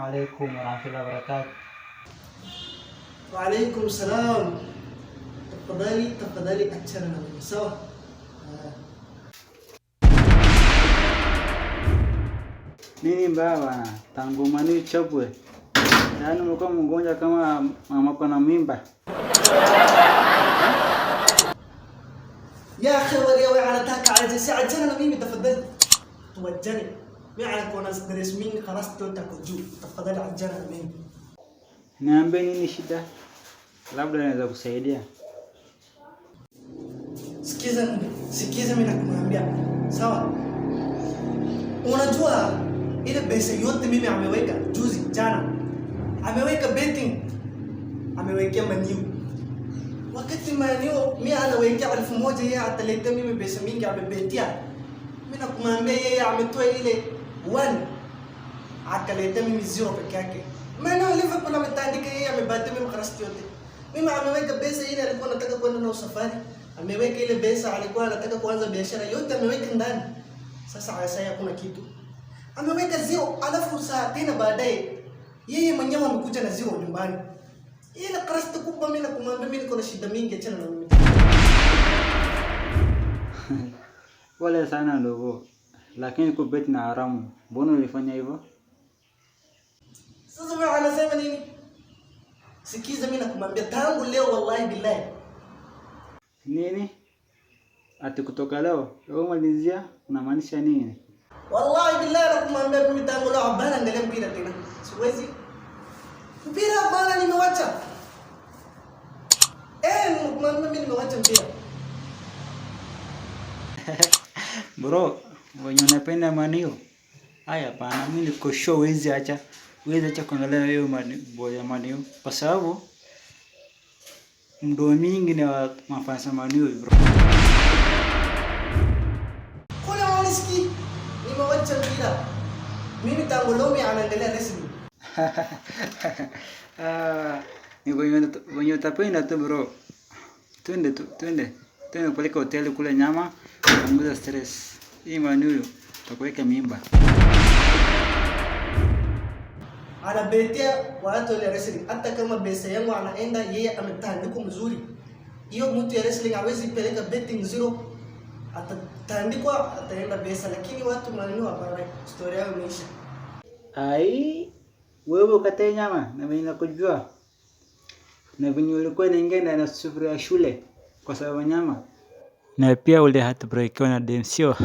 عليكم ورحمة الله وبركاته. وعليكم السلام. Tafadhali achana na mimi. Sawa? Nini mbaya bwana? Tangu mani chapwe. Yaani umekuwa mgonjwa kama mama pana mimba. يا اخي ولي على تاك على جسي عجلنا ميمي تفضل توجني ما على كون درس مين خلاص تاكل جو تفضل عجلنا ميمي. Niambie nini shida? Labda naweza kusaidia. Sikiza mimi nakwambia. Sawa? Unajua ile pesa yote mimi ameweka juzi jana. Ameweka betting. Amewekea maniu. Wakati maniu mimi anawekea 1000 yeye ataleta mimi pesa mingi amebetia. Mimi nakwambia yeye ametoa ile 1 akaleta mimi 0 peke yake. Maana Liverpool ametandika yeye amebati mimi karasti yote. Mimi ameweka pesa ile alikuwa anataka kwenda na safari. Ameweka ile pesa alikuwa anataka kuanza biashara yote ameweka ndani. Sasa asaya kuna kitu. Ameweka 0 alafu saa tena baadaye yeye mwenyewe amekuja na 0 nyumbani. Ile karasti kubwa mimi nakumwambia mimi niko na shida mingi achana na mimi. Pole sana ndugu. Lakini kubeti na haramu. Mbona ulifanya hivyo? Sasa wewe unasema nini? Sikiza mimi nakumwambia tangu leo wallahi billahi. Nini? Ati kutoka leo? Leo malizia unamaanisha nini? Wallahi billahi nakumwambia mimi tangu leo hapana angalia mpira tena. Siwezi. Mpira bana nimewacha. Nakumwambia mimi nimewacha mpira. Bro, wenye unapenda manio. Haya pana mimi niko sure wezi acha kuangalia hiyo boya manio kwa sababu mdo mingi ni wa mafasa manio bro. Kuna waniski nimewacha mpira. Mimi tangu leo mimi anaangalia wrestling. Ni wenye utapenda tu bro. Twende kupeleka hoteli kule nyama, kupunguza stress. Hii manio takuweka mimba. Anabetea watu wa wrestling hata kama pesa yangu anaenda yeye ametandika mzuri. Hiyo mtu ya wrestling hawezi peleka betting 0 atatandikwa ataenda pesa lakini watu maneno hapana story yao imeisha. Ai wewe ukatae nyama na mimi nakujua. Na venye ulikuwa unaingia na sufuria ya shule kwa sababu nyama. Na pia ule heartbreak na dem sio.